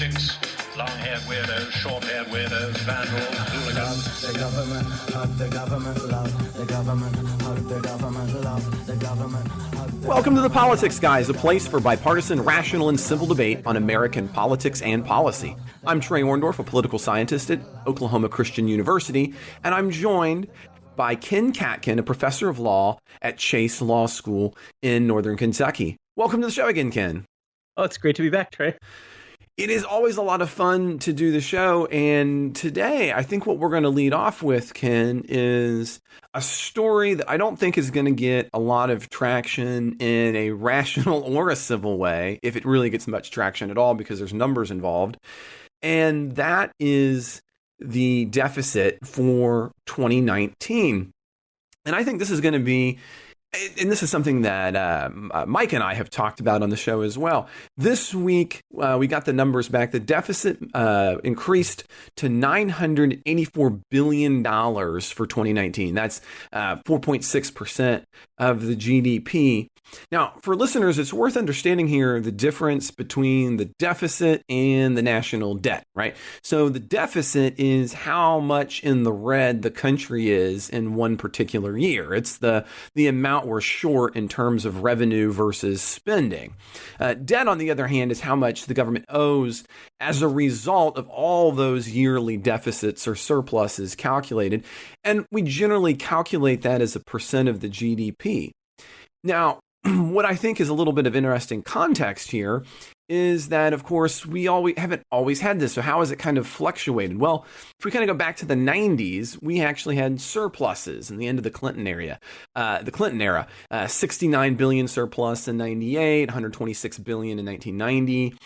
politics, long-haired weirdos, short-haired weirdos, vandals, hooligans. The government, hug the government, love the government, hug the government, love the government, hug the Welcome to The Politics Guys, a place for bipartisan, rational, and civil debate on American politics and policy. I'm Trey Orndorff, a political scientist at Oklahoma Christian University, and I'm joined by Ken Katkin, a professor of law at Chase Law School in Northern Kentucky. Welcome to the show again, Ken. Oh, it's great to be back, Trey. It is always a lot of fun to do the show, and today I think what we're going to lead off with, Ken, is a story that I don't think is going to get a lot of traction in a rational or a civil way, if it really gets much traction at all, because there's numbers involved, and that is the deficit for 2019. And I think this is going to be, and this is something that Mike and I have talked about on the show as well. This week, we got the numbers back. The deficit increased to $984 billion for 2019. That's 4.6% of the GDP. Now, for listeners, it's worth understanding here the difference between the deficit and the national debt, right? So the deficit is how much in the red the country is in one particular year. It's the amount we're short in terms of revenue versus spending. Debt, on the other hand, is how much the government owes as a result of all those yearly deficits or surpluses calculated. And we generally calculate that as a percent of the GDP. Now, what I think is a little bit of interesting context here is that, of course, we haven't always had this. So how has it kind of fluctuated? Well, if we kind of go back to the 90s, we actually had surpluses in the end of the Clinton era, 69 billion surplus in 98, 126 billion in 1990,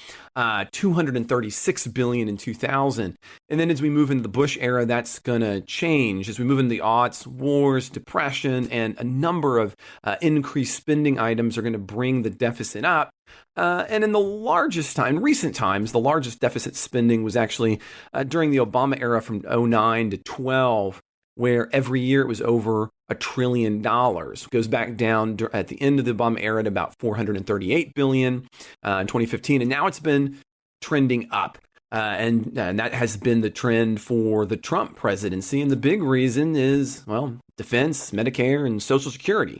236 billion in 2000. And then as we move into the Bush era, that's going to change. As we move into the aughts, wars, depression, and a number of increased spending items are going to bring the deficit up. And in recent times, the largest deficit spending was actually during the Obama era from 2009 to 12, where every year it was over $1 trillion. It goes back down at the end of the Obama era to about 438 billion in 2015, and now it's been trending up. And that has been the trend for the Trump presidency. And the big reason is, well, defense, Medicare, and Social Security.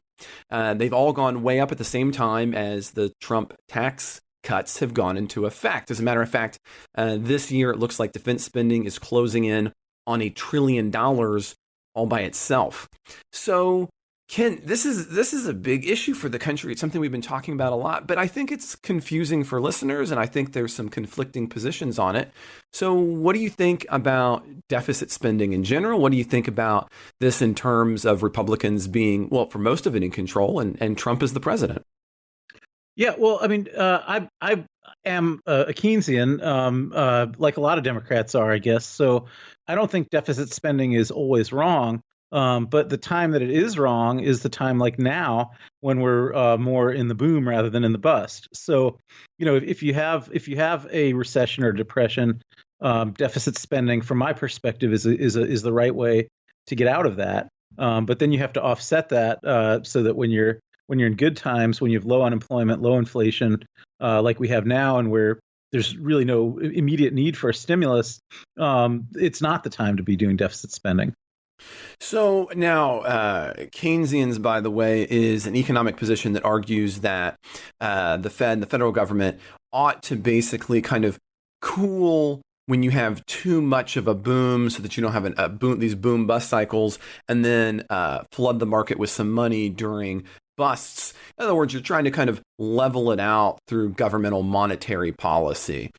They've all gone way up at the same time as the Trump tax cuts have gone into effect. As a matter of fact, this year it looks like defense spending is closing in on $1 trillion all by itself. So, Ken, this is a big issue for the country. It's something we've been talking about a lot, but I think it's confusing for listeners, and I think there's some conflicting positions on it. So what do you think about deficit spending in general? What do you think about this in terms of Republicans being, well, for most of it, in control, and Trump is the president? Yeah, well, I mean, I am a Keynesian, like a lot of Democrats are, I guess. So I don't think deficit spending is always wrong. But the time that it is wrong is the time like now, when we're more in the boom rather than in the bust. So, you know, if you have a recession or depression, deficit spending, from my perspective, is the right way to get out of that. But then you have to offset that so that when you're in good times, when you have low unemployment, low inflation, like we have now, and where there's really no immediate need for a stimulus, it's not the time to be doing deficit spending. So now, Keynesians, by the way, is an economic position that argues that the federal government, ought to basically kind of cool when you have too much of a boom, so that you don't have these boom bust cycles, and then flood the market with some money during busts. In other words, you're trying to kind of level it out through governmental monetary policy.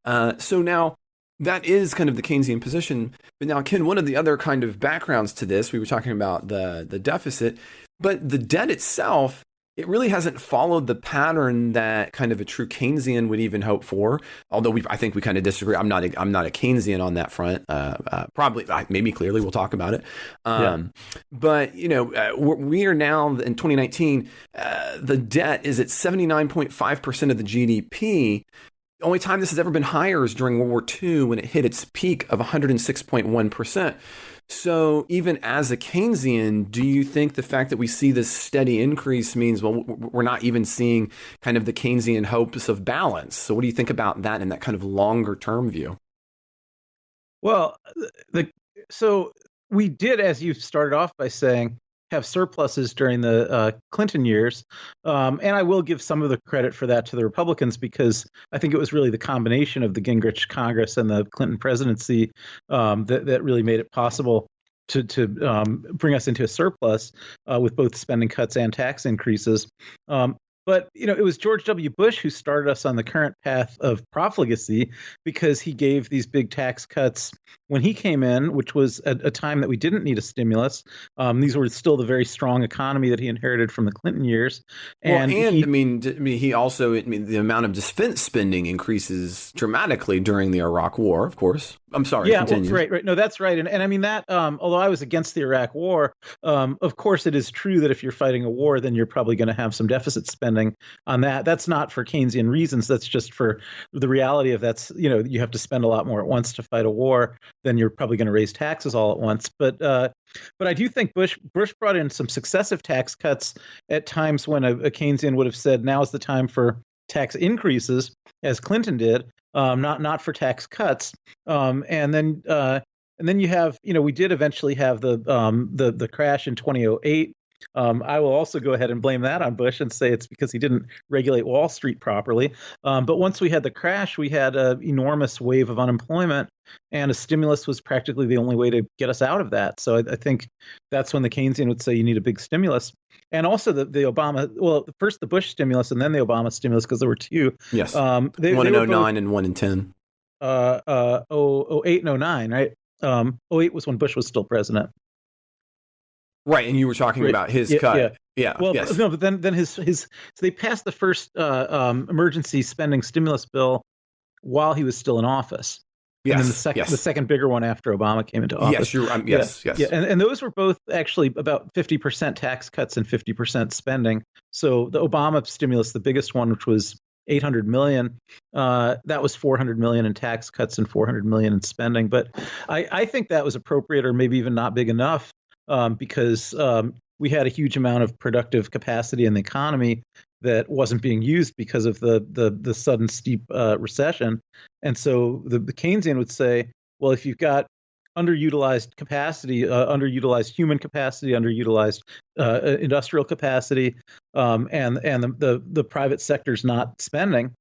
So now, that is kind of the Keynesian position. But now, Ken, one of the other kind of backgrounds to this, we were talking about the deficit, but the debt itself, it really hasn't followed the pattern that kind of a true Keynesian would even hope for. Although I think we kind of disagree. I'm not a Keynesian on that front. Probably, maybe clearly, we'll talk about it. But you know, we are now in 2019. The debt is at 79.5% of the GDP. The only time this has ever been higher is during World War II, when it hit its peak of 106.1%. So even as a Keynesian, do you think the fact that we see this steady increase means, well, we're not even seeing kind of the Keynesian hopes of balance? So what do you think about that in that kind of longer term view? Well, so we did, as you started off by saying, have surpluses during the Clinton years, and I will give some of the credit for that to the Republicans because I think it was really the combination of the Gingrich Congress and the Clinton presidency that really made it possible to bring us into a surplus with both spending cuts and tax increases. But it was George W. Bush who started us on the current path of profligacy because he gave these big tax cuts when he came in, which was a time that we didn't need a stimulus. These were still the very strong economy that he inherited from the Clinton years. And he also, the amount of defense spending increases dramatically during the Iraq War, of course. I'm sorry. Yeah, continue. Well, right. No, that's right. And I mean that, although I was against the Iraq War, of course it is true that if you're fighting a war, then you're probably going to have some deficit spending on that. That's not for Keynesian reasons. That's just for the reality of you have to spend a lot more at once to fight a war than you're probably going to raise taxes all at once. But I do think Bush brought in some successive tax cuts at times when a Keynesian would have said, now is the time for tax increases, as Clinton did, not for tax cuts. And then you have, we did eventually have the crash in 2008. I will also go ahead and blame that on Bush and say it's because he didn't regulate Wall Street properly. But once we had the crash, we had an enormous wave of unemployment, and a stimulus was practically the only way to get us out of that. So I think that's when the Keynesian would say you need a big stimulus. And also the Obama, well, first the Bush stimulus and then the Obama stimulus, because there were two. Yes. One in 09 and one in 10. 08 and 09, right? 08 was when Bush was still president. Right, and you were talking about his cut. Yeah. Well, yes. no, but then his so they passed the first emergency spending stimulus bill while he was still in office. Yes. And then the second bigger one after Obama came into office. Yes, yes. Yeah, and those were both actually about 50% tax cuts and 50% spending. So the Obama stimulus, the biggest one, which was $800 million, that was $400 million in tax cuts and $400 million in spending. But I think that was appropriate, or maybe even not big enough. Because we had a huge amount of productive capacity in the economy that wasn't being used because of the sudden steep recession. And so the Keynesian would say, well, if you've got underutilized capacity, underutilized human capacity, underutilized industrial capacity, and the private sector's not spending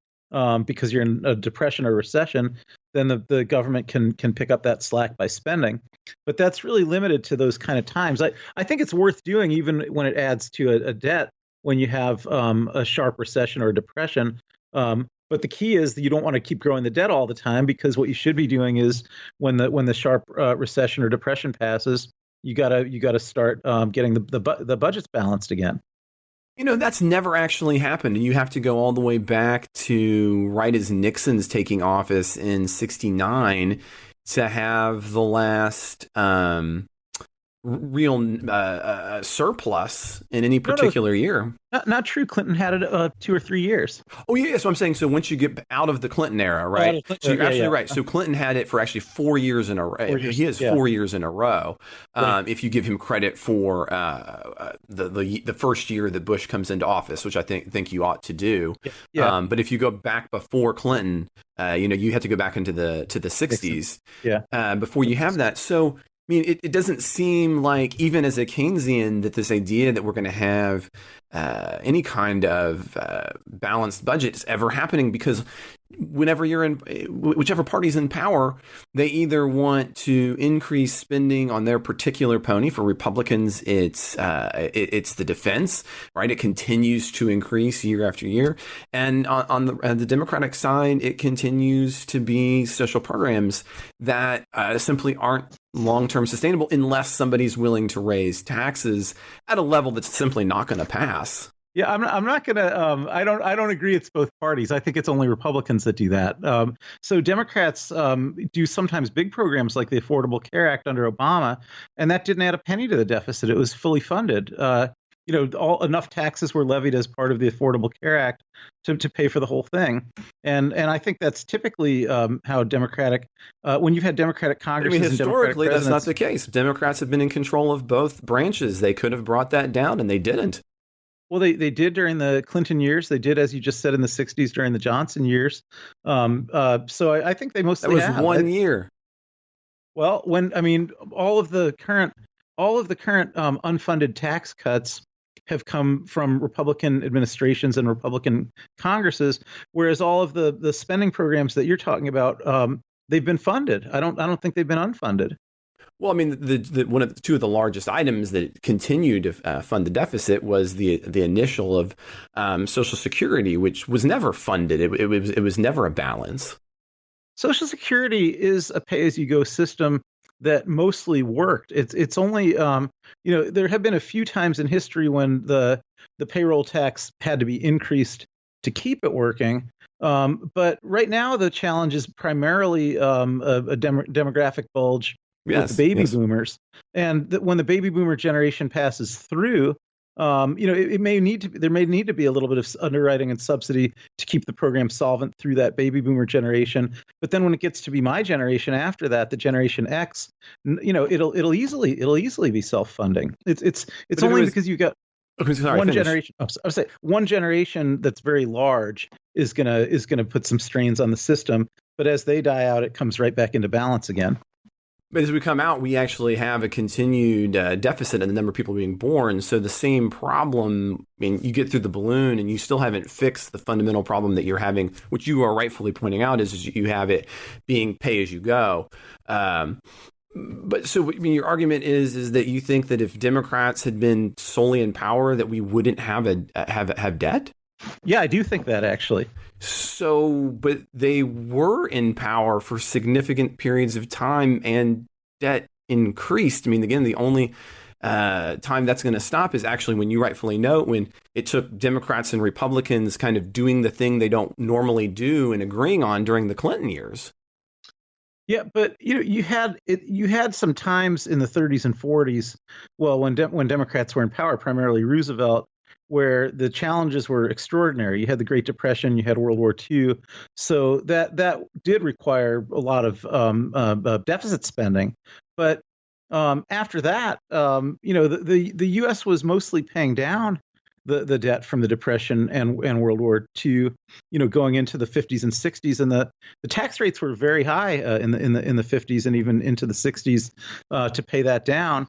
because you're in a depression or recession, then the government can pick up that slack by spending. But that's really limited to those kind of times. I think it's worth doing even when it adds to a debt when you have a sharp recession or a depression. But the key is that you don't want to keep growing the debt all the time, because what you should be doing is when the sharp recession or depression passes, you gotta start getting the budgets balanced again. That's never actually happened. And you have to go all the way back to right as Nixon's taking office in 1969 to have the last real surplus in any particular year. Not true. Clinton had it 2 or 3 years. Oh, yeah. So I'm saying, so once you get out of the Clinton era, right? So you're absolutely right. So Clinton had it for actually 4 years in a row. He has 4 years in a row. Right. If you give him credit for the first year that Bush comes into office, which I think you ought to do. Yeah. But if you go back before Clinton, you have to go back into the 60s. Yeah. Before you have that. So I mean, it doesn't seem like, even as a Keynesian, that this idea that we're going to have any kind of balanced budget is ever happening, because whenever you're in, whichever party's in power, they either want to increase spending on their particular pony. For Republicans, it's the defense, right? It continues to increase year after year. And on the Democratic side, it continues to be social programs that simply aren't long-term sustainable unless somebody's willing to raise taxes at a level that's simply not going to pass. Yeah, I'm not going to. I don't agree. It's both parties. I think it's only Republicans that do that. So Democrats do sometimes big programs like the Affordable Care Act under Obama, and that didn't add a penny to the deficit. It was fully funded. enough taxes were levied as part of the Affordable Care Act to pay for the whole thing. And I think that's typically how Democratic, when you've had Democratic I Congresses mean, and Democratic historically, that's not presidents. the case. Democrats have been in control of both branches. They could have brought that down, and they didn't. Well, they did during the Clinton years. They did, as you just said, in the 60s during the Johnson years. So I think they That mostly was have. 1 year. Well, all of the current unfunded tax cuts have come from Republican administrations and Republican Congresses, whereas all of the spending programs that you're talking about, they've been funded. I don't think they've been unfunded. Well, I mean, two of the largest items that continued to fund the deficit was the initial of Social Security, which was never funded. It was never a balance. Social Security is a pay-as-you-go system that mostly worked. It's only there have been a few times in history when the payroll tax had to be increased to keep it working. But right now the challenge is primarily a demographic bulge with the baby boomers, and when the baby boomer generation passes through, there may need to be a little bit of underwriting and subsidy to keep the program solvent through that baby boomer generation. But then when it gets to be my generation after that, the Generation X, it'll easily be self-funding. It's only because you've got one generation. I would say one generation that's very large is gonna put some strains on the system. But as they die out, it comes right back into balance again. But as we come out, we actually have a continued deficit in the number of people being born. So the same problem, I mean, you get through the balloon and you still haven't fixed the fundamental problem that you're having, which you are rightfully pointing out, is you have it being pay as you go. But so, I mean, your argument is that you think that if Democrats had been solely in power, that we wouldn't have debt? Yeah, I do think that, actually. So, but they were in power for significant periods of time and debt increased. I mean, again, the only time that's going to stop is actually, when you rightfully note, when it took Democrats and Republicans kind of doing the thing they don't normally do and agreeing on during the Clinton years. Yeah, but you had some times in the 30s and 40s, well, when Democrats were in power, primarily Roosevelt, where the challenges were extraordinary. You had the Great Depression, you had World War II, so that did require a lot of deficit spending. But after that, the U.S. was mostly paying down the debt from the Depression and World War II, going into the 50s and 60s, and the tax rates were very high in the 50s and even into the 60s to pay that down.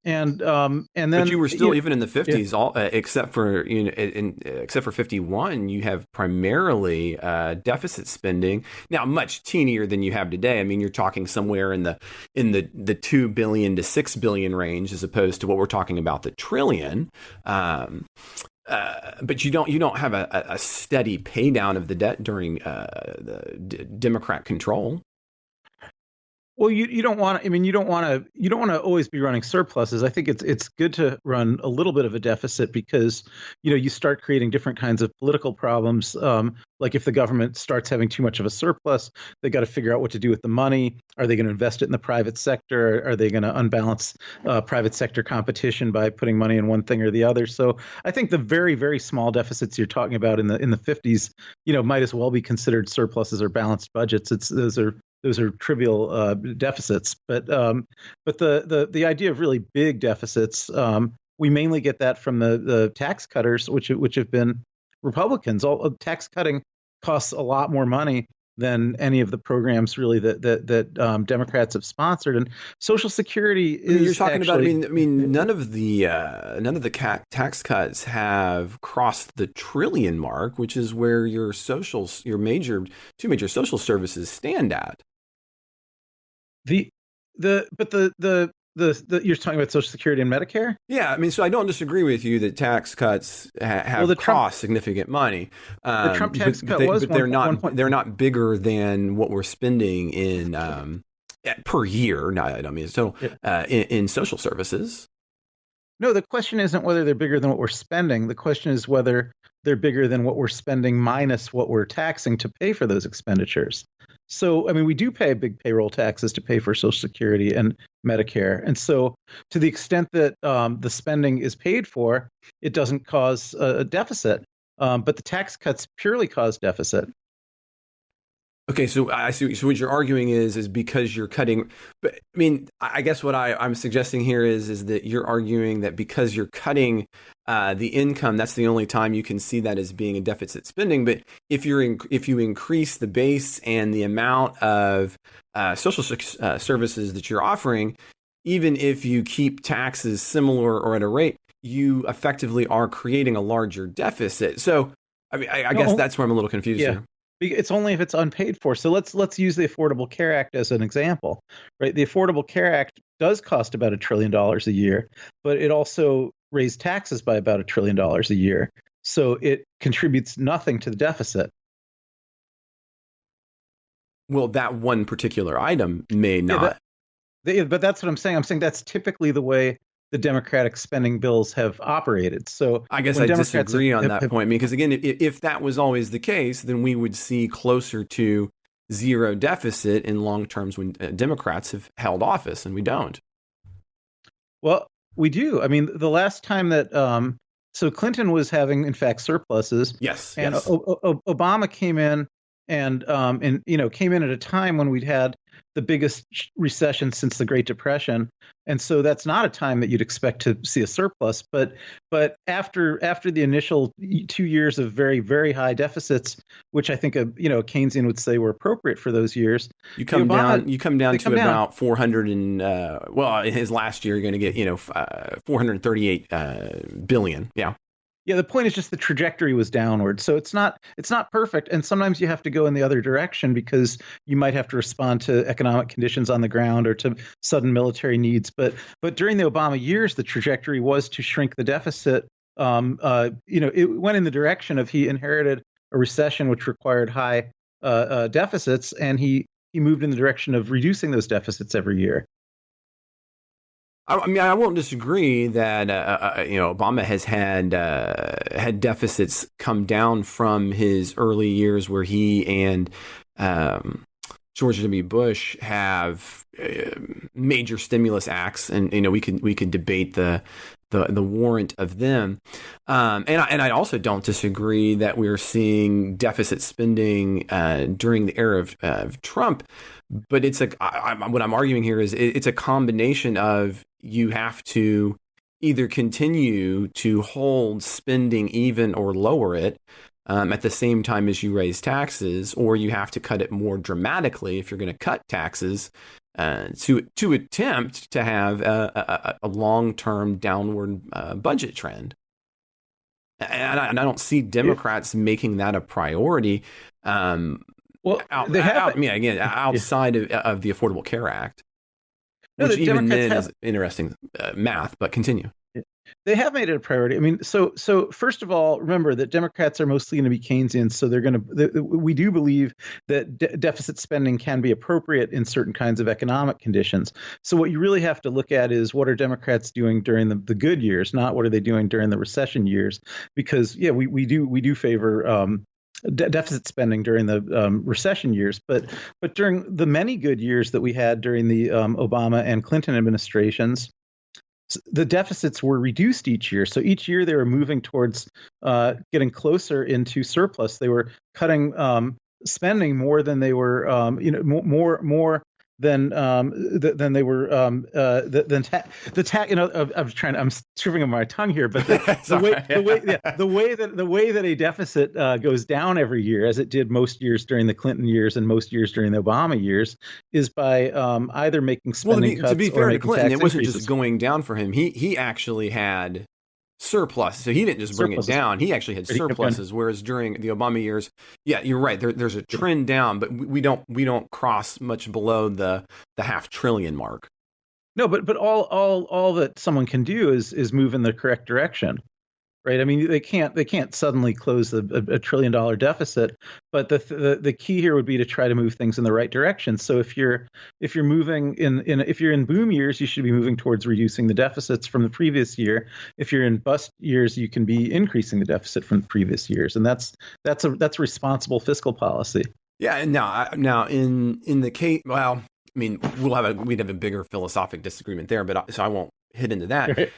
And then, but you were still, even in the 50s, except for except for 51, you have primarily deficit spending. Now, much teenier than you have today. I mean, you're talking somewhere in the $2 billion to $6 billion range, as opposed to what we're talking about, the trillion. But you don't have a steady pay down of the debt during the Democrat control. Well, you don't want to. I mean, you don't want to always be running surpluses. I think it's good to run a little bit of a deficit, because you start creating different kinds of political problems. Like if the government starts having too much of a surplus, they got to figure out what to do with the money. Are they going to invest it in the private sector? Are they going to unbalance private sector competition by putting money in one thing or the other? So I think the very, very small deficits you're talking about in the 50s, might as well be considered surpluses or balanced budgets. Those are trivial deficits, but the idea of really big deficits, we mainly get that from the tax cutters, which have been Republicans. All tax cutting costs a lot more money than any of the programs really that Democrats have sponsored. And Social Security is, you're talking actually, about. I mean, none of the tax cuts have crossed the trillion mark, which is where your two major social services stand at. You're talking about Social Security and Medicare? Yeah, I mean, so I don't disagree with you that tax cuts have cost significant money. The Trump tax cut was, but they're not bigger than what we're spending in per year. In social services. No, the question isn't whether they're bigger than what we're spending. The question is whether they're bigger than what we're spending minus what we're taxing to pay for those expenditures. So, I mean, we do pay big payroll taxes to pay for Social Security and Medicare. And so, to the extent that the spending is paid for, it doesn't cause a deficit. But the tax cuts purely cause deficit. Okay, so I see. So what you're arguing is because you're cutting. But I mean, I guess what I'm suggesting here is that you're arguing that because you're cutting the income, that's the only time you can see that as being a deficit spending. But if you increase the base and the amount of social services that you're offering, even if you keep taxes similar or at a rate, you effectively are creating a larger deficit. So I mean, I guess that's where I'm a little confused here. It's only if it's unpaid for. So let's use the Affordable Care Act as an example, right? The Affordable Care Act does cost about $1 trillion a year, but it also raised taxes by about $1 trillion a year. So it contributes nothing to the deficit. Well, that one particular item may not. But that's what I'm saying. I'm saying that's typically the way the Democratic spending bills have operated. So I guess I disagree on that point, because again, if that was always the case, then we would see closer to zero deficit in long terms when Democrats have held office, and we don't. Well, we do. I mean, the last time that so Clinton was having, in fact, surpluses. Yes. And Obama came in and came in at a time when we'd had the biggest recession since the Great Depression, and so that's not a time that you'd expect to see a surplus. But after the initial 2 years of very, very high deficits, which I think a Keynesian would say were appropriate for those years, you come down to about 400 and well, in his last year, you're going to get 438 billion. Yeah. Yeah, the point is just the trajectory was downward. So it's not perfect. And sometimes you have to go in the other direction because you might have to respond to economic conditions on the ground or to sudden military needs. But during the Obama years, the trajectory was to shrink the deficit. It went in the direction of he inherited a recession which required high deficits, and he moved in the direction of reducing those deficits every year. I mean, I won't disagree that Obama has had deficits come down from his early years, where he and George W. Bush have major stimulus acts, and we could debate the warrant of them, and I also don't disagree that we're seeing deficit spending during the era of Trump. But it's what I'm arguing here is it's a combination of, you have to either continue to hold spending even or lower it at the same time as you raise taxes, or you have to cut it more dramatically if you're going to cut taxes to attempt to have a long-term downward budget trend. And I don't see Democrats making that a priority. Outside of the Affordable Care Act, which even then is interesting math. But continue. They have made it a priority. I mean, so first of all, remember that Democrats are mostly going to be Keynesians, so we do believe that deficit spending can be appropriate in certain kinds of economic conditions. So what you really have to look at is, what are Democrats doing during the good years, not what are they doing during the recession years? Because we do favor deficit spending during the recession years, but during the many good years that we had during the Obama and Clinton administrations, the deficits were reduced each year. So each year they were moving towards getting closer into surplus. They were cutting spending more than they were, more than they were than the tax. I'm tripping on my tongue here, but the way that a deficit goes down every year, as it did most years during the Clinton years and most years during the Obama years, is by either making spending cuts. To be fair or to Clinton, it wasn't increases. just going down for him. He actually had surplus, so he didn't just bring it down. He actually had surpluses. Whereas during the Obama years, yeah, you're right. There's a trend down, but we don't cross much below the $500 billion mark. No, but all that someone can do is move in the correct direction, right? I mean, they can't suddenly close a $1 trillion deficit, but the key here would be to try to move things in the right direction. So if you're moving if you're in boom years, you should be moving towards reducing the deficits from the previous year. If you're in bust years, you can be increasing the deficit from the previous years, and that's responsible fiscal policy. Yeah, and now in the case, well, I mean, we'd have a bigger philosophic disagreement there, but so I won't hit into that. Right.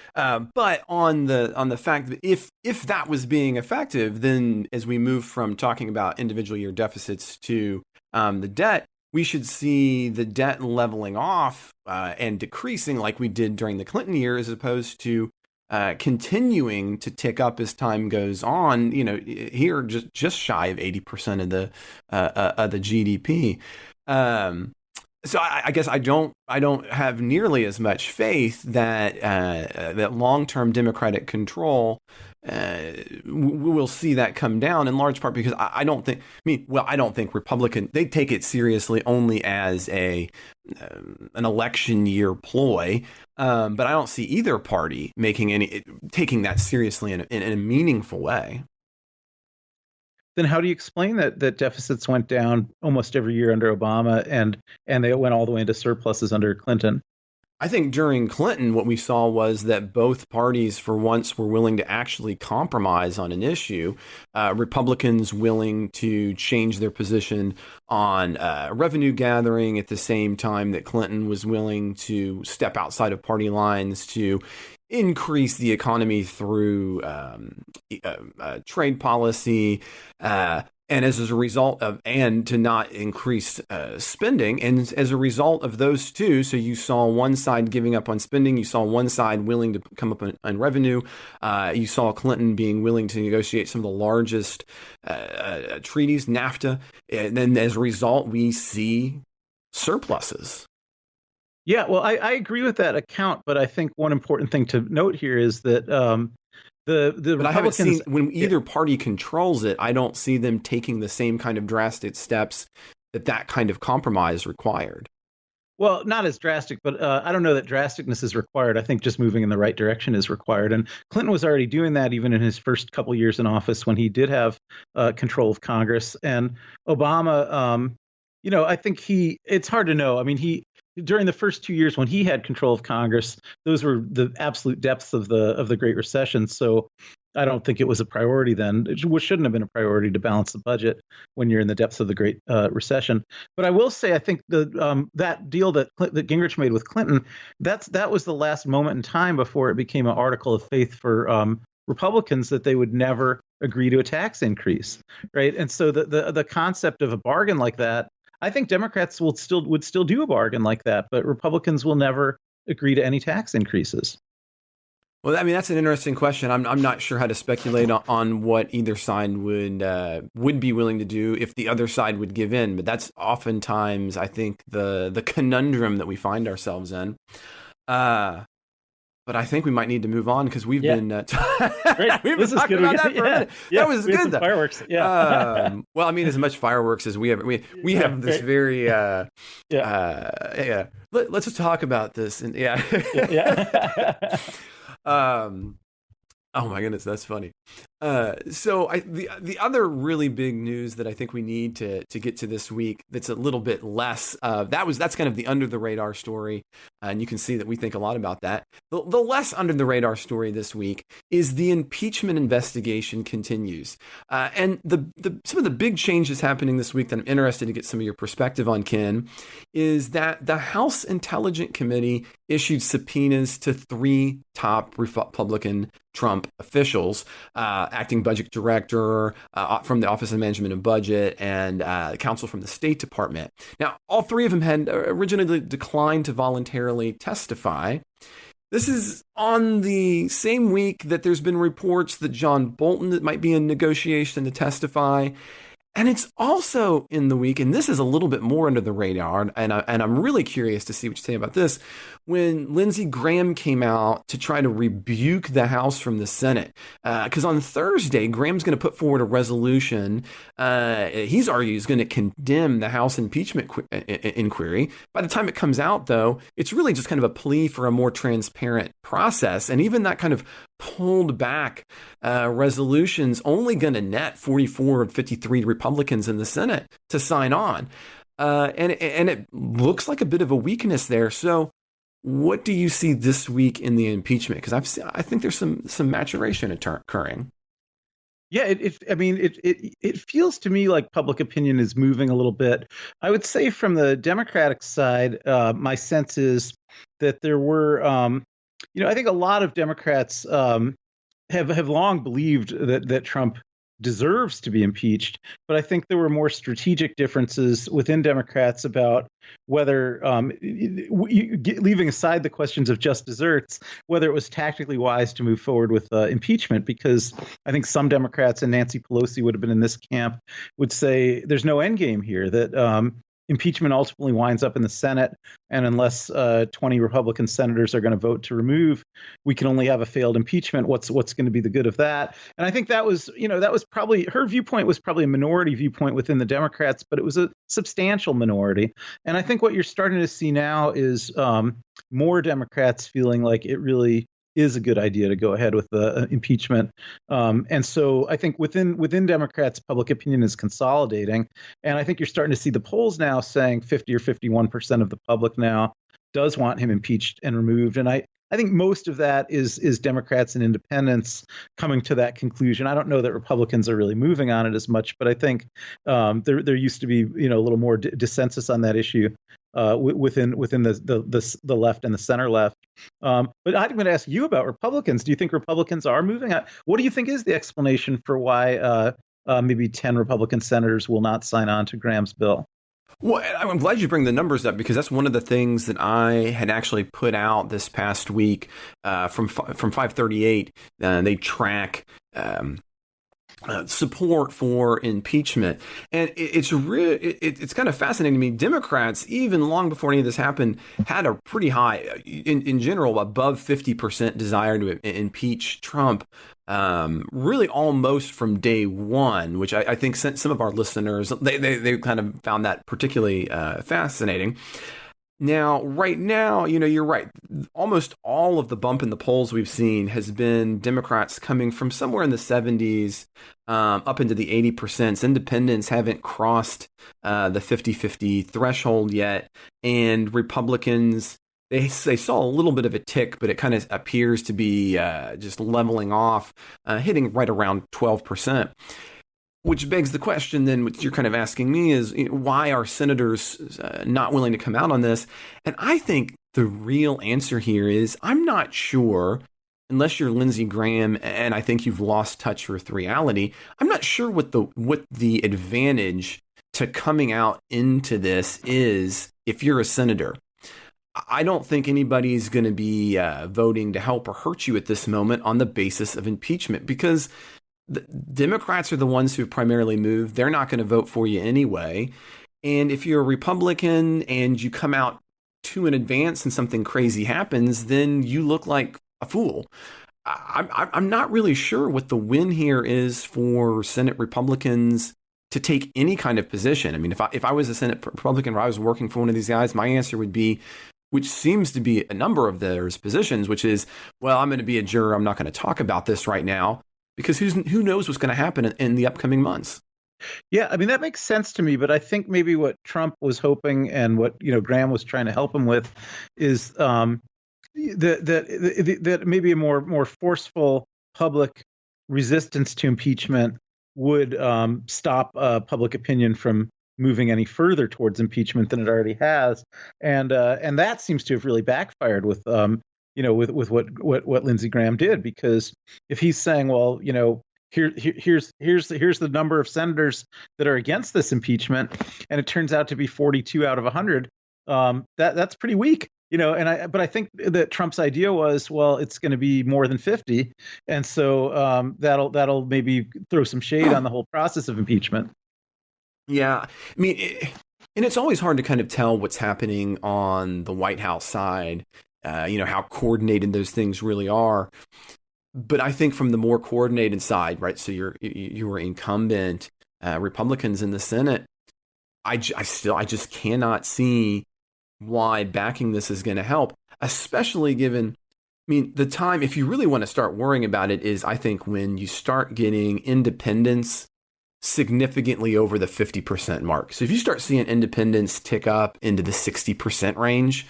But on the fact that if that was being effective, then as we move from talking about individual year deficits to the debt, we should see the debt leveling off and decreasing like we did during the Clinton years, as opposed to continuing to tick up as time goes on. You know, here just shy of 80% of the GDP. So I guess I don't have nearly as much faith that that long-term Democratic control we'll see that come down, in large part because I don't think Republican, they take it seriously only as an election year ploy, but I don't see either party taking that seriously in a meaningful way. Then how do you explain that deficits went down almost every year under Obama and they went all the way into surpluses under Clinton? I think during Clinton, what we saw was that both parties, for once, were willing to actually compromise on an issue. Republicans willing to change their position on revenue gathering at the same time that Clinton was willing to step outside of party lines to increase the economy through trade policy, and as a result of, and to not increase spending. And as a result of those two, so you saw one side giving up on spending, you saw one side willing to come up on revenue, you saw Clinton being willing to negotiate some of the largest treaties, NAFTA, and then as a result, we see surpluses. Yeah, well, I agree with that account, but I think one important thing to note here is that the Republicans, I haven't seen, when either party controls it, I don't see them taking the same kind of drastic steps that kind of compromise required. Well, not as drastic, but I don't know that drasticness is required. I think just moving in the right direction is required. And Clinton was already doing that even in his first couple years in office when he did have control of Congress. And Obama, I think it's hard to know. I mean, during the first 2 years when he had control of Congress, those were the absolute depths of the Great Recession. So I don't think it was a priority then. It shouldn't have been a priority to balance the budget when you're in the depths of the Great Recession. But I will say, I think that deal that Gingrich made with Clinton, that was the last moment in time before it became an article of faith for Republicans that they would never agree to a tax increase, right? And so the concept of a bargain like that, I think Democrats would still do a bargain like that, but Republicans will never agree to any tax increases. Well, I mean, that's an interesting question. I'm not sure how to speculate on what either side would be willing to do if the other side would give in. But that's oftentimes, I think, the conundrum that we find ourselves in. But I think we might need to move on because we've been Great. we've been talking about that for a minute. Yeah. That was good. Though. Fireworks. Yeah. Well, I mean, as much fireworks as we have. We have this very. Let's just talk about this. And yeah. Oh my goodness, that's funny. So the other really big news that I think we need to get to this week that's a little bit less that's kind of the under the radar story, and you can see that we think a lot about that. The less under the radar story this week is the impeachment investigation continues, and some of the big changes happening this week that I'm interested to get some of your perspective on, Ken, is that the House Intelligence Committee issued subpoenas to 3 top Republican Trump officials, acting budget director from the Office of Management and Budget, and counsel from the State Department. Now, all 3 of them had originally declined to voluntarily testify. This is on the same week that there's been reports that John Bolton might be in negotiation to testify. And it's also in the week, and this is a little bit more under the radar, and I'm really curious to see what you say about this, when Lindsey Graham came out to try to rebuke the House from the Senate. Because on Thursday, Graham's going to put forward a resolution he's argued is going to condemn the House impeachment inquiry. By the time it comes out, though, it's really just kind of a plea for a more transparent process. And even that kind of pulled back resolution's only going to net 44 of 53 Republicans in the Senate to sign on. And it looks like a bit of a weakness there. So what do you see this week in the impeachment? Because I think there's some maturation occurring. Yeah, I mean, it feels to me like public opinion is moving a little bit. I would say from the Democratic side, my sense is that there were, I think a lot of Democrats have long believed that Trump deserves to be impeached, but I think there were more strategic differences within Democrats about whether, leaving aside the questions of just desserts, whether it was tactically wise to move forward with impeachment. Because I think some Democrats, and Nancy Pelosi would have been in this camp, would say there's no end game here, that impeachment ultimately winds up in the Senate, and unless 20 Republican senators are going to vote to remove, we can only have a failed impeachment. What's going to be the good of that? And I think that was probably, her viewpoint was probably a minority viewpoint within the Democrats, but it was a substantial minority. And I think what you're starting to see now is more Democrats feeling like it really is a good idea to go ahead with the impeachment. And so I think within Democrats, public opinion is consolidating. And I think you're starting to see the polls now saying 50 or 51% of the public now does want him impeached and removed. And I think most of that is Democrats and independents coming to that conclusion. I don't know that Republicans are really moving on it as much, but I think there used to be a little more dissensus on that issue within the left and the center left. But I'm going to ask you about Republicans. Do you think Republicans are moving on? What do you think is the explanation for why maybe 10 Republican senators will not sign on to Graham's bill? Well, I'm glad you bring the numbers up, because that's one of the things that I had actually put out this past week from 538. They track support for impeachment, and it's kind of fascinating to me. Democrats, even long before any of this happened, had a pretty high, in general, above 50% desire to impeach Trump. Really almost from day one, which I think some of our listeners, they kind of found that particularly fascinating. Now, right now, you're right. Almost all of the bump in the polls we've seen has been Democrats coming from somewhere in the 70s up into the 80%. Independents haven't crossed the 50-50 threshold yet. And Republicans, they saw a little bit of a tick, but it kind of appears to be just leveling off, hitting right around 12%. Which begs the question then, what you're kind of asking me is, why are senators not willing to come out on this? And I think the real answer here is, I'm not sure, unless you're Lindsey Graham, and I think you've lost touch with reality, I'm not sure what the advantage to coming out into this is if you're a senator. I don't think anybody's going to be voting to help or hurt you at this moment on the basis of impeachment, because the Democrats are the ones who primarily moved. They're not going to vote for you anyway. And if you're a Republican and you come out too in advance and something crazy happens, then you look like a fool. I'm not really sure what the win here is for Senate Republicans to take any kind of position. I mean, if I was a Senate Republican or I was working for one of these guys, my answer would be, which seems to be a number of their positions, which is, well, I'm going to be a juror. I'm not going to talk about this right now, because who knows what's going to happen in the upcoming months. Yeah, I mean, that makes sense to me, but I think maybe what Trump was hoping and what Graham was trying to help him with is that maybe a more forceful public resistance to impeachment would stop public opinion from moving any further towards impeachment than it already has, and that seems to have really backfired with with what Lindsey Graham did, because if he's saying, well, here's the number of senators that are against this impeachment, and it turns out to be 42 out of 100, that's pretty weak, but I think that Trump's idea was, well, it's going to be more than 50, and so that'll maybe throw some shade on the whole process of impeachment. Yeah, I mean, and it's always hard to kind of tell what's happening on the White House side. How coordinated those things really are. But I think from the more coordinated side, right? So you were incumbent Republicans in the Senate. I just cannot see why backing this is going to help, especially given, the time, if you really want to start worrying about it, is I think when you start getting independents significantly over the 50% mark. So if you start seeing independents tick up into the 60% range,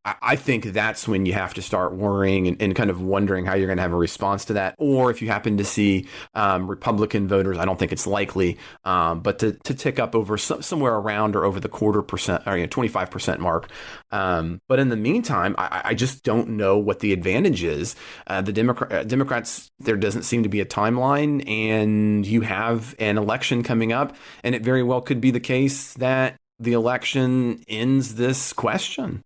I think that's when you have to start worrying and kind of wondering how you're going to have a response to that. Or if you happen to see Republican voters, I don't think it's likely, but to tick up over somewhere around or over the 25% or 25% mark. But in the meantime, I just don't know what the advantage is. The Democrats, there doesn't seem to be a timeline, and you have an election coming up, and it very well could be the case that the election ends this question.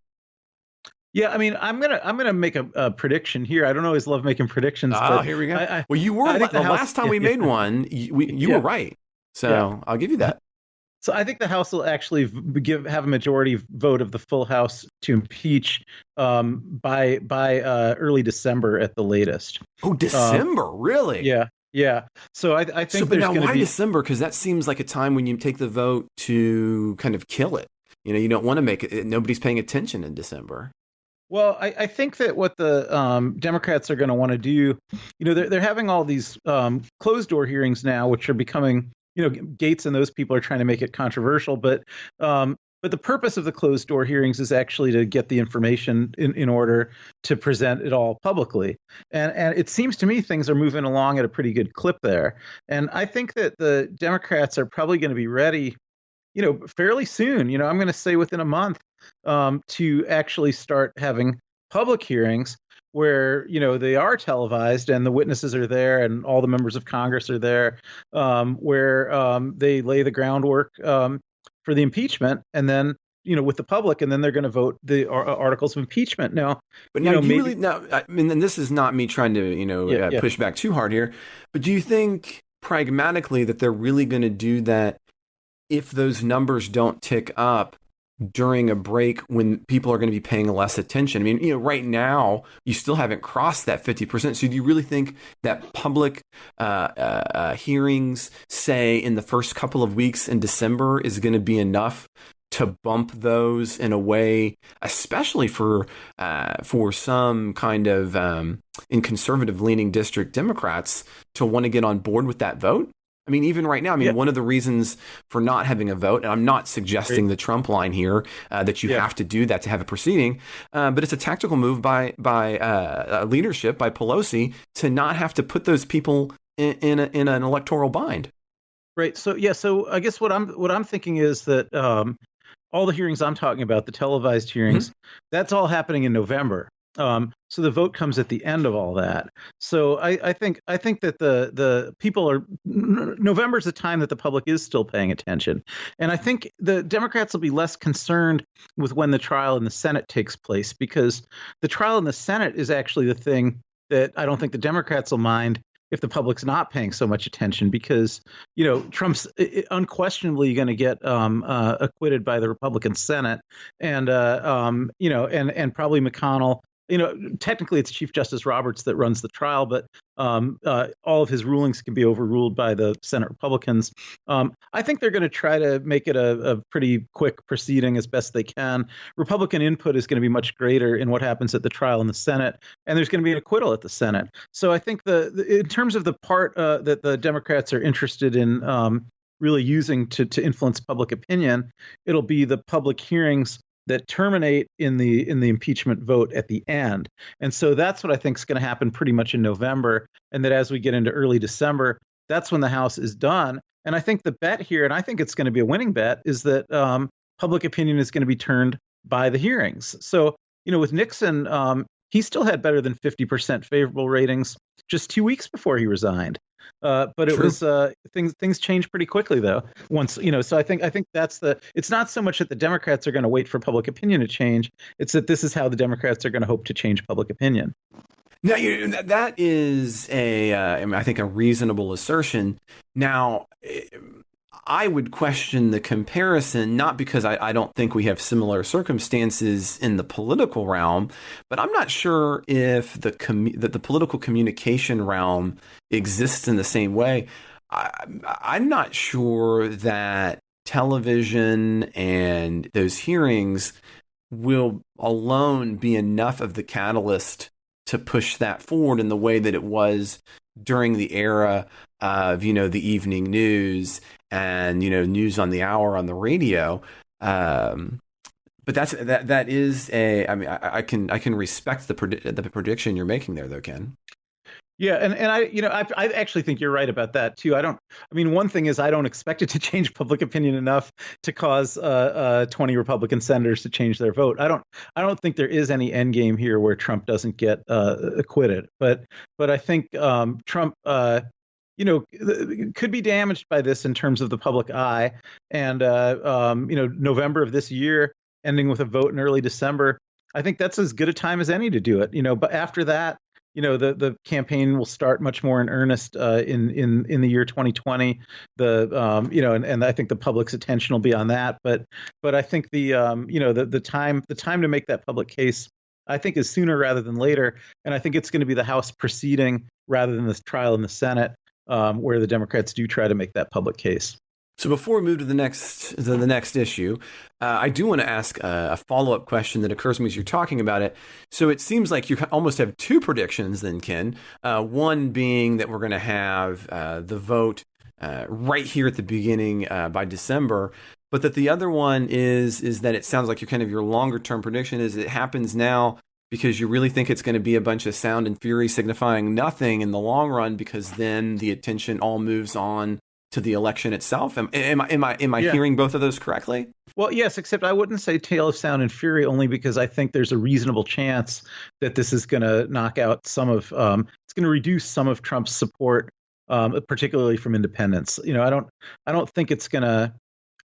Yeah, I mean, I'm gonna make a prediction here. I don't always love making predictions. Oh, but here we go. I, Well, you were think the last time we made one. You were right, so I'll give you that. So I think the House will actually have a majority vote of the full House to impeach by early December at the latest. Oh, December, really? Yeah. So I think so, but now why December? Because that seems like a time when you take the vote to kind of kill it. You don't want to make it. Nobody's paying attention in December. Well, I think that what the Democrats are going to want to do, they're having all these closed door hearings now, which are becoming, Gates and those people are trying to make it controversial. But the purpose of the closed door hearings is actually to get the information in order to present it all publicly. And it seems to me things are moving along at a pretty good clip there. And I think that the Democrats are probably going to be ready, fairly soon. I'm going to say within a month. To actually start having public hearings where, they are televised and the witnesses are there and all the members of Congress are there, where they lay the groundwork for the impeachment and then, with the public, and then they're going to vote the articles of impeachment. Now, but now I mean, and this is not me trying to, push back too hard here, but do you think pragmatically that they're really going to do that if those numbers don't tick up during a break when people are going to be paying less attention? I mean, right now you still haven't crossed that 50%. So do you really think that public hearings, say in the first couple of weeks in December, is going to be enough to bump those in a way, especially for some kind of in conservative leaning district Democrats to want to get on board with that vote? I mean, even right now, one of the reasons for not having a vote, and I'm not suggesting the Trump line here, that you have to do that to have a proceeding, but it's a tactical move by leadership, by Pelosi, to not have to put those people in an electoral bind. Right. So I guess what I'm thinking is that all the hearings I'm talking about, the televised hearings, that's all happening in November. So the vote comes at the end of all that. So I think that the people are, November is the time that the public is still paying attention. And I think the Democrats will be less concerned with when the trial in the Senate takes place, because the trial in the Senate is actually the thing that I don't think the Democrats will mind if the public's not paying so much attention, because, Trump's unquestionably going to get acquitted by the Republican Senate, and and probably McConnell. Technically it's Chief Justice Roberts that runs the trial, but all of his rulings can be overruled by the Senate Republicans. I think they're going to try to make it a pretty quick proceeding as best they can. Republican input is going to be much greater in what happens at the trial in the Senate, and there's going to be an acquittal at the Senate. So I think in terms of the part that the Democrats are interested in really using to influence public opinion, it'll be the public hearings that terminate in the impeachment vote at the end. And so that's what I think is going to happen pretty much in November. And that as we get into early December, that's when the House is done. And I think the bet here, and I think it's going to be a winning bet, is that public opinion is going to be turned by the hearings. So, with Nixon, he still had better than 50% favorable ratings just 2 weeks before he resigned. But it True. was things changed pretty quickly, though. Once so I think that's it's not so much that the Democrats are going to wait for public opinion to change. It's that this is how the Democrats are going to hope to change public opinion. Now, that is I think a reasonable assertion. Now, I would question the comparison, not because I don't think we have similar circumstances in the political realm, but I'm not sure if that the political communication realm exists in the same way. I'm not sure that television and those hearings will alone be enough of the catalyst to push that forward in the way that it was during the era of, the evening news and, news on the hour on the radio. But But that is a. I mean, I can respect the prediction you're making there, though, Ken. Yeah, and I actually think you're right about that too. I mean, one thing is I don't expect it to change public opinion enough to cause 20 Republican senators to change their vote. I don't think there is any end game here where Trump doesn't get acquitted. But I think Trump could be damaged by this in terms of the public eye. And November of this year, ending with a vote in early December, I think that's as good a time as any to do it. But after that, the campaign will start much more in earnest in the year 2020. And I think the public's attention will be on that. But I think the time to make that public case, I think, is sooner rather than later. And I think it's going to be the House proceeding rather than this trial in the Senate, where the Democrats do try to make that public case. So before we move to the next issue, I do want to ask a follow-up question that occurs to me as you're talking about it. So it seems like you almost have two predictions then, Ken. One being that we're going to have the vote right here at the beginning by December, but that the other one is that it sounds like your longer-term prediction is it happens now because you really think it's going to be a bunch of sound and fury signifying nothing in the long run, because then the attention all moves on to the election itself. Am I hearing both of those correctly? Well, yes, except I wouldn't say tale of sound and fury, only because I think there's a reasonable chance that this is going to knock out it's going to reduce some of Trump's support, particularly from independents. I don't think it's going to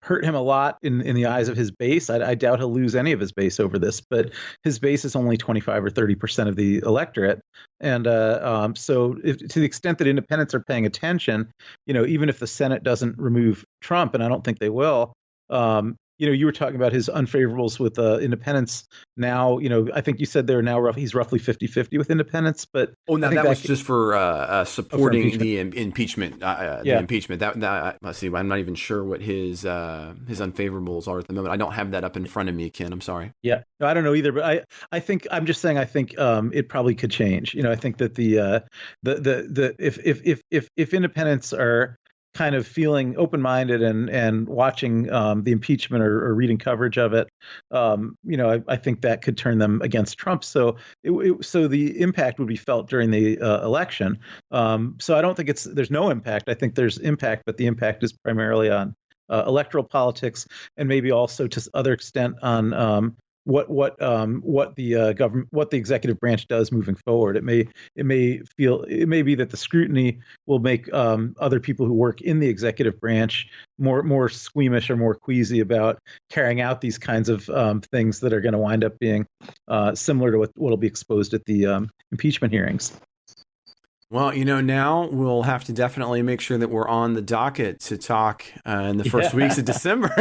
hurt him a lot in the eyes of his base. I doubt he'll lose any of his base over this, but his base is only 25 or 30% of the electorate. And so to the extent that independents are paying attention, even if the Senate doesn't remove Trump, and I don't think they will, you were talking about his unfavorables with independents. Now, I think you said he's roughly 50-50 with independents. But now that was just for supporting the impeachment. The impeachment. That let's see. I'm not even sure what his unfavorables are at the moment. I don't have that up in front of me, Ken. I'm sorry. Yeah, no, I don't know either. But I think I'm just saying I think it probably could change. I think that if independents are kind of feeling open-minded and watching the impeachment or reading coverage of it, I think that could turn them against Trump. So so the impact would be felt during the election. So I don't think there's no impact. I think there's impact, but the impact is primarily on electoral politics, and maybe also to other extent on what the government, what the executive branch does moving forward. It may be that the scrutiny will make other people who work in the executive branch more squeamish or more queasy about carrying out these kinds of things that are going to wind up being similar to what will be exposed at the impeachment hearings. Well, now we'll have to definitely make sure that we're on the docket to talk in the first weeks of December.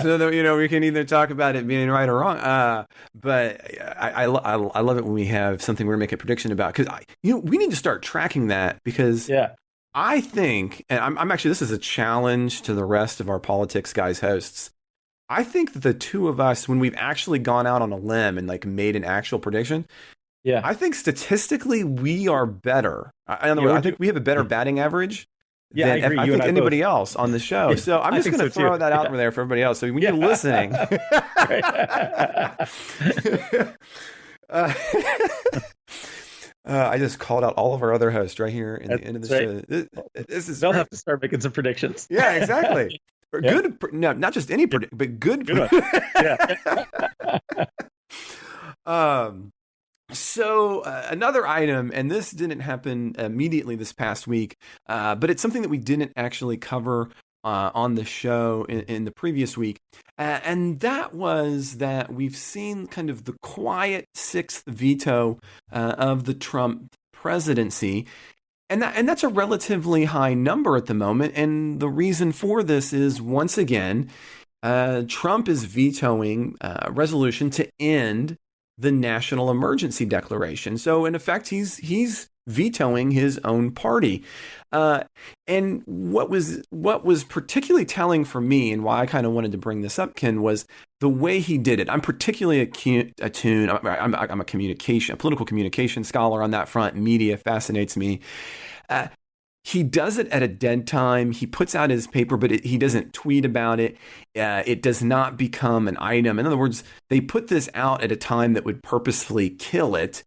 So that, we can either talk about it being right or wrong. But I love it when we have something we're going to make a prediction about, because, we need to start tracking that, because I think, and I'm actually, this is a challenge to the rest of our Politics Guys hosts. I think that the two of us, when we've actually gone out on a limb and made an actual prediction, I think statistically we are better. I think we have a better batting average than I think anybody else on the show. Yeah, so I'm just going to throw that out there for everybody else. So when you're listening, I just called out all of our other hosts right here in the end of the show. They'll have to start making some predictions. Yeah, exactly. Good, no, not just any prediction, but good. So another item, and this didn't happen immediately this past week, but it's something that we didn't actually cover on the show in the previous week, and that was that we've seen kind of the quiet sixth veto of the Trump presidency. And that's a relatively high number at the moment. And the reason for this is, once again, Trump is vetoing a resolution to end the national emergency declaration. So in effect, he's vetoing his own party. And what was particularly telling for me, and why I kind of wanted to bring this up, Ken, was the way he did it. I'm particularly attuned. I'm a political communication scholar on that front. Media fascinates me. he does it at a dead time. He puts out his paper, but he doesn't tweet about it. It does not become an item. In other words, they put this out at a time that would purposefully kill it.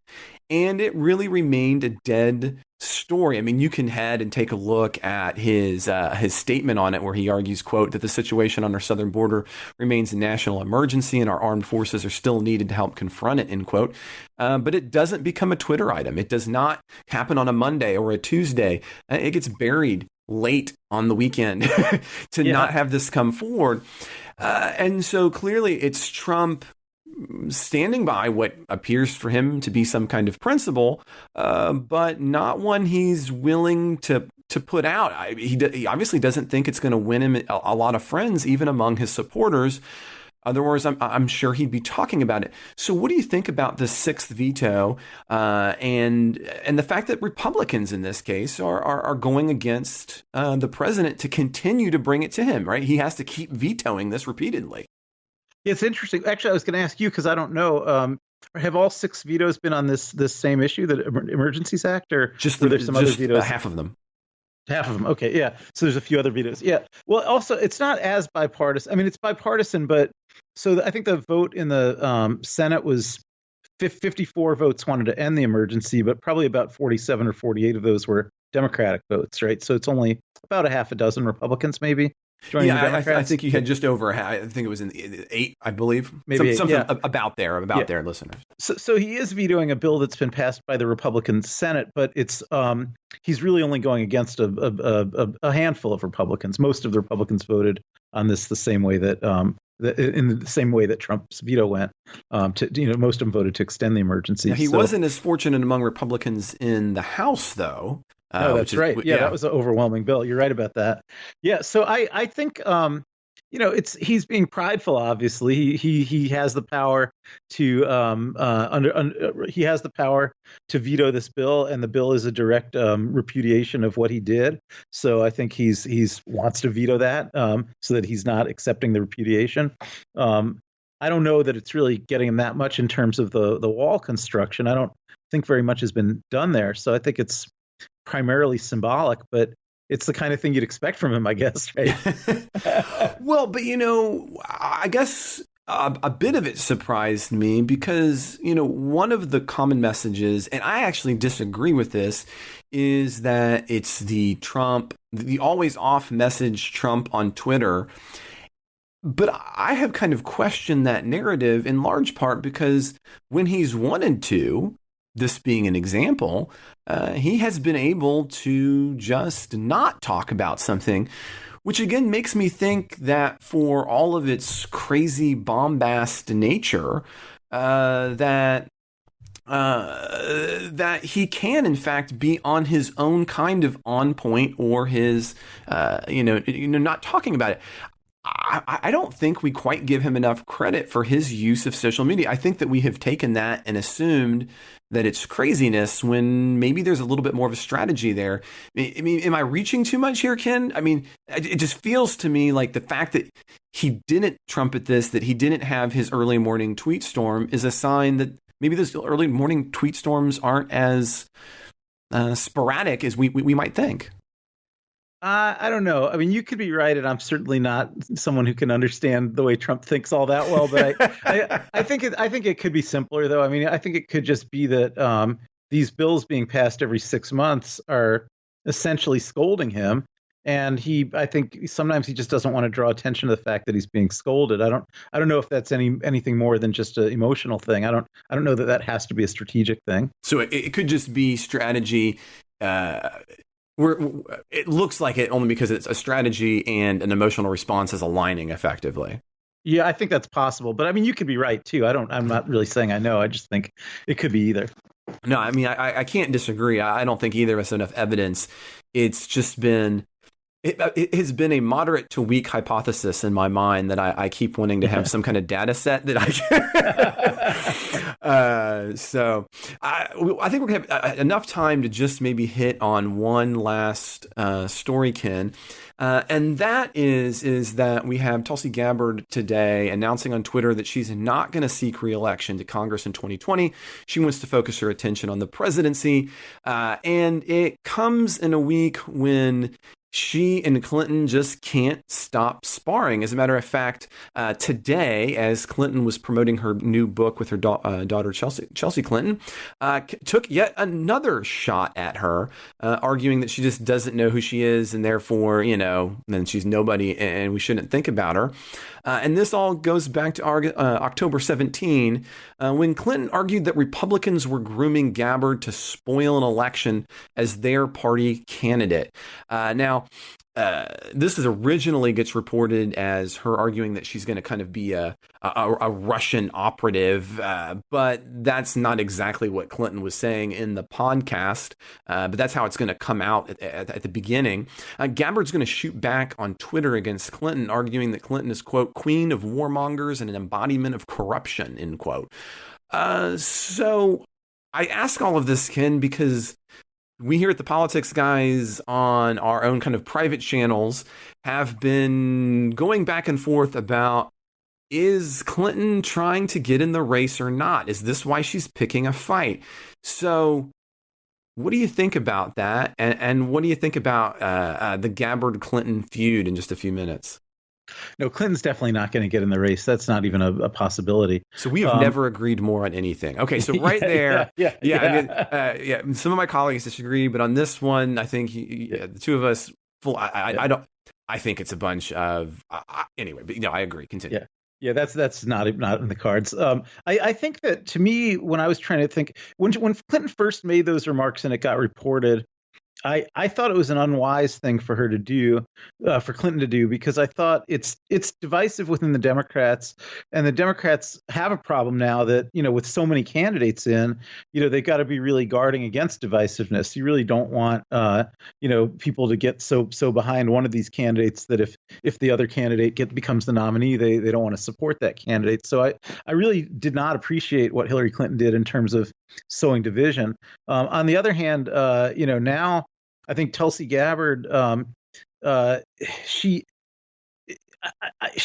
And it really remained a dead story. I mean, you can head and take a look at his statement on it, where he argues, quote, that the situation on our southern border remains a national emergency and our armed forces are still needed to help confront it, end quote. But it doesn't become a Twitter item. It does not happen on a Monday or a Tuesday. It gets buried late on the weekend to not have this come forward. And so clearly it's Trump standing by what appears for him to be some kind of principle, but not one he's willing to put out. He obviously doesn't think it's going to win him a lot of friends, even among his supporters. Otherwise, I'm sure he'd be talking about it. So what do you think about the sixth veto and the fact that Republicans in this case are going against the president to continue to bring it to him, right? He has to keep vetoing this repeatedly. It's interesting. Actually, I was going to ask you, because I don't know. Have all 6 vetoes been on this same issue, the Emergencies Act, or just were there some other vetoes? Half of them. Half of them. Okay, yeah. So there's a few other vetoes. Yeah. Well, also, it's not as bipartisan. I mean, it's bipartisan, but so I think the vote in the Senate was 54 votes wanted to end the emergency, but probably about 47 or 48 of those were Democratic votes, right? So it's only about a half a dozen Republicans, maybe. I think you had just over. I think it was in the 8, I believe. Maybe something about there, listeners. So he is vetoing a bill that's been passed by the Republican Senate, but it's he's really only going against a handful of Republicans. Most of the Republicans voted on this the same way that in the same way that Trump's veto went. Most of them voted to extend the emergency. Now, he wasn't as fortunate among Republicans in the House, though. Oh, that's right. Yeah, that was an overwhelming bill. You're right about that. Yeah, so I think he's being prideful. Obviously, he has the power to he has the power to veto this bill, and the bill is a direct repudiation of what he did. So I think he's wants to veto that so that he's not accepting the repudiation. I don't know that it's really getting him that much in terms of the wall construction. I don't think very much has been done there. So I think it's primarily symbolic, but it's the kind of thing you'd expect from him, I guess, right? Well, but I guess a bit of it surprised me because, one of the common messages, and I actually disagree with this, is that it's the always off message Trump on Twitter. But I have kind of questioned that narrative in large part because when he's wanted to, this being an example, he has been able to just not talk about something, which again makes me think that for all of its crazy bombast nature, that he can in fact be on his own kind of on point or his, not talking about it. I don't think we quite give him enough credit for his use of social media. I think that we have taken that and assumed that it's craziness when maybe there's a little bit more of a strategy there. I mean, am I reaching too much here, Ken? I mean, it just feels to me like the fact that he didn't trumpet this, that he didn't have his early morning tweet storm is a sign that maybe those early morning tweet storms aren't as sporadic as we might think. I don't know. I mean, you could be right, and I'm certainly not someone who can understand the way Trump thinks all that well. But I think it could be simpler, though. I mean, I think it could just be that these bills being passed every 6 months are essentially scolding him, and I think sometimes he just doesn't want to draw attention to the fact that he's being scolded. I don't know if that's anything more than just an emotional thing. I don't know that has to be a strategic thing. So it could just be strategy. It looks like it only because it's a strategy and an emotional response is aligning effectively. Yeah, I think that's possible. But I mean, you could be right, too. I'm not really saying I know. I just think it could be either. No, I mean, I can't disagree. I don't think either of us have enough evidence. It's just been it has been a moderate to weak hypothesis in my mind that I keep wanting to have some kind of data set that I can. So I think we're going to have enough time to just maybe hit on one last story, Ken. And that is that we have Tulsi Gabbard today announcing on Twitter that she's not going to seek re-election to Congress in 2020. She wants to focus her attention on the presidency. And it comes in a week when she and Clinton just can't stop sparring. As a matter of fact, today, as Clinton was promoting her new book with her daughter, Chelsea Clinton, took yet another shot at her, arguing that she just doesn't know who she is and therefore, then she's nobody and we shouldn't think about her. And this all goes back to October 17, when Clinton argued that Republicans were grooming Gabbard to spoil an election as their party candidate. Now, this originally gets reported as her arguing that she's going to kind of be a Russian operative, but that's not exactly what Clinton was saying in the podcast. But that's how it's going to come out at the beginning. Gabbard's going to shoot back on Twitter against Clinton, arguing that Clinton is, quote, queen of warmongers and an embodiment of corruption, end quote. So I ask all of this, Ken, because we here at the Politics Guys on our own kind of private channels have been going back and forth about, is Clinton trying to get in the race or not? Is this why she's picking a fight? So what do you think about that? And what do you think about the Gabbard-Clinton feud in just a few minutes? No, Clinton's definitely not going to get in the race. That's not even a possibility. So we have never agreed more on anything. Okay, so right there, yeah. I mean, some of my colleagues disagree, but on this one, I think the two of us, I don't. I think it's a bunch of anyway. But I agree. Continue. Yeah, that's not in the cards. I think that, to me, when I was trying to think, when Clinton first made those remarks and it got reported, I thought it was an unwise thing for her to do, for Clinton to do, because I thought it's divisive within the Democrats, and the Democrats have a problem now that, with so many candidates in, they've got to be really guarding against divisiveness. You really don't want, people to get so behind one of these candidates that if the other candidate becomes the nominee, they don't want to support that candidate. So I really did not appreciate what Hillary Clinton did in terms of sowing division. On the other hand, now I think Tulsi Gabbard, she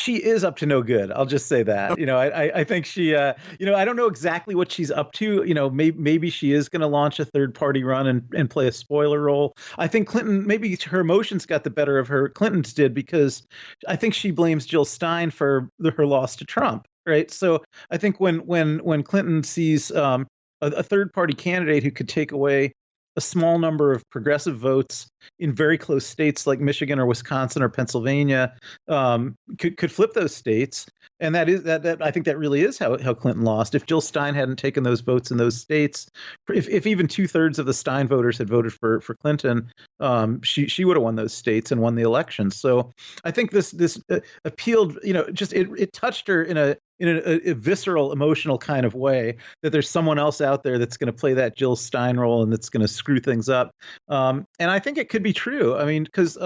is up to no good. I'll just say that. I think she, I don't know exactly what she's up to. Maybe she is going to launch a third party run and play a spoiler role. I think Clinton, maybe her emotions got the better of her. Clinton's did, because I think she blames Jill Stein for her loss to Trump. Right. So I think when Clinton sees a third party candidate who could take away a small number of progressive votes in very close states like Michigan or Wisconsin or Pennsylvania, could flip those states. And that I think that really is how Clinton lost. If Jill Stein hadn't taken those votes in those states, if even 2/3 of the Stein voters had voted for Clinton, she would have won those states and won the election. So I think this appealed, it touched her in a visceral, emotional kind of way, that there's someone else out there that's going to play that Jill Stein role and that's going to screw things up. And I think it could be true. I mean, because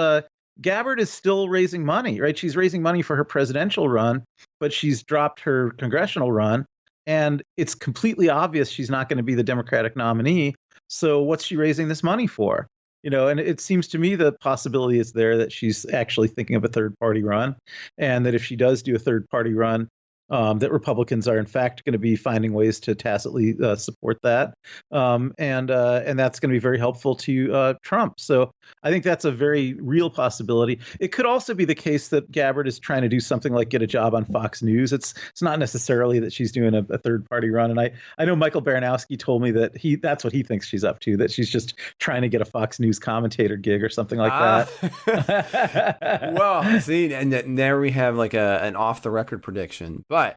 Gabbard is still raising money, right? She's raising money for her presidential run, but she's dropped her congressional run. And it's completely obvious she's not going to be the Democratic nominee. So what's she raising this money for? And it seems to me the possibility is there that she's actually thinking of a third party run, and that if she does do a third party run, that Republicans are in fact going to be finding ways to tacitly support that, and that's going to be very helpful to Trump. So I think that's a very real possibility. It could also be the case that Gabbard is trying to do something like get a job on Fox News. It's not necessarily that she's doing a third party run. And I know Michael Baranowski told me that that's what he thinks she's up to, that she's just trying to get a Fox News commentator gig or something like that. Well, see, and there we have like an off the record prediction. But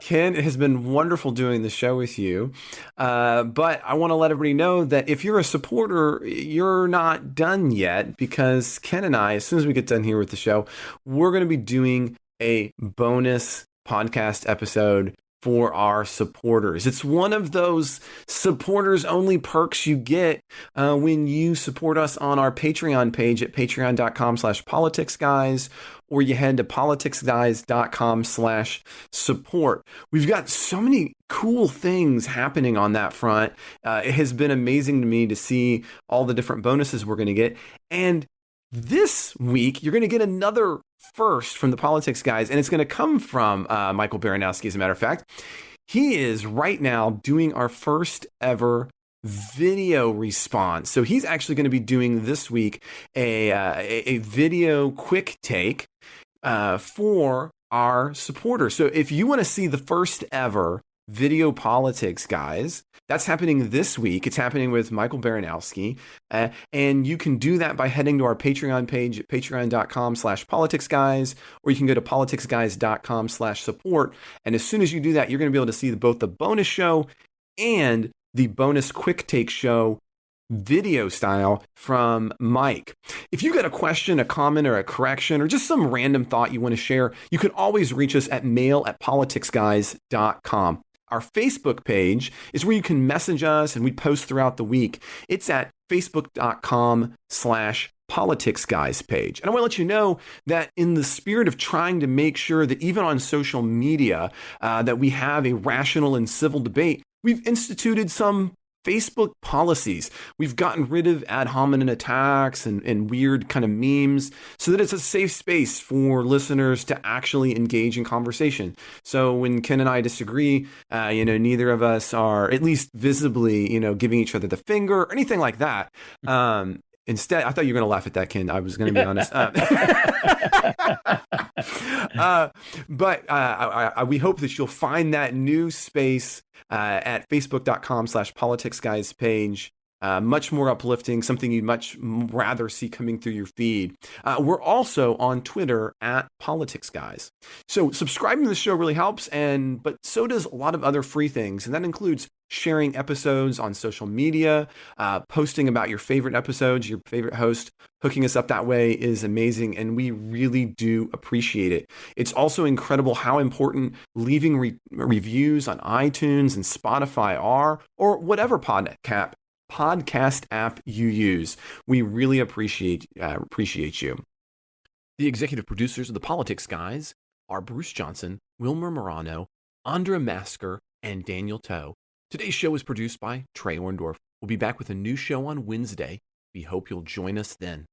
Ken, it has been wonderful doing the show with you. But I want to let everybody know that if you're a supporter, you're not done yet, because Ken and I, as soon as we get done here with the show, we're going to be doing a bonus podcast episode for our supporters. It's one of those supporters only perks you get when you support us on our Patreon page at patreon.com/politicsguys, or you head to politicsguys.com/support. We've got so many cool things happening on that front. It has been amazing to me to see all the different bonuses we're going to get. And this week, you're going to get another first from the Politics Guys, and it's going to come from Michael Baranowski, as a matter of fact. He is right now doing our first ever video response. So he's actually going to be doing this week a video quick take for our supporters. So if you want to see the first ever Video Politics Guys, that's happening this week. It's happening with Michael Baranowski. And you can do that by heading to our Patreon page at patreon.com/politicsguys, or you can go to politicsguys.com/support. And as soon as you do that, you're going to be able to see both the bonus show and the bonus quick take show video style from Mike. If you got a question, a comment, or a correction, or just some random thought you want to share, you can always reach us at mail@politicsguys.com. Our Facebook page is where you can message us, and we post throughout the week. It's at facebook.com/politicsguys page. And I want to let you know that in the spirit of trying to make sure that even on social media, that we have a rational and civil debate, we've instituted some Facebook policies. We've gotten rid of ad hominem attacks and weird kind of memes so that it's a safe space for listeners to actually engage in conversation. So when Ken and I disagree, neither of us are at least visibly, giving each other the finger or anything like that. Instead, I thought you were going to laugh at that, Ken. I was going to be honest. But we hope that you'll find that new space at facebook.com/politicsguys page. Much more uplifting, something you'd much rather see coming through your feed. We're also on Twitter at Politics Guys. So subscribing to the show really helps, but so does a lot of other free things. And that includes sharing episodes on social media, posting about your favorite episodes, your favorite host. Hooking us up that way is amazing, and we really do appreciate it. It's also incredible how important leaving reviews on iTunes and Spotify are, or whatever podcast app you use. We really appreciate you. The executive producers of the Politics Guys are Bruce Johnson, Wilmer Morano, Andra Masker, and Daniel Toe. Today's show is produced by Trey Orndorff. We'll be back with a new show on Wednesday. We hope you'll join us then.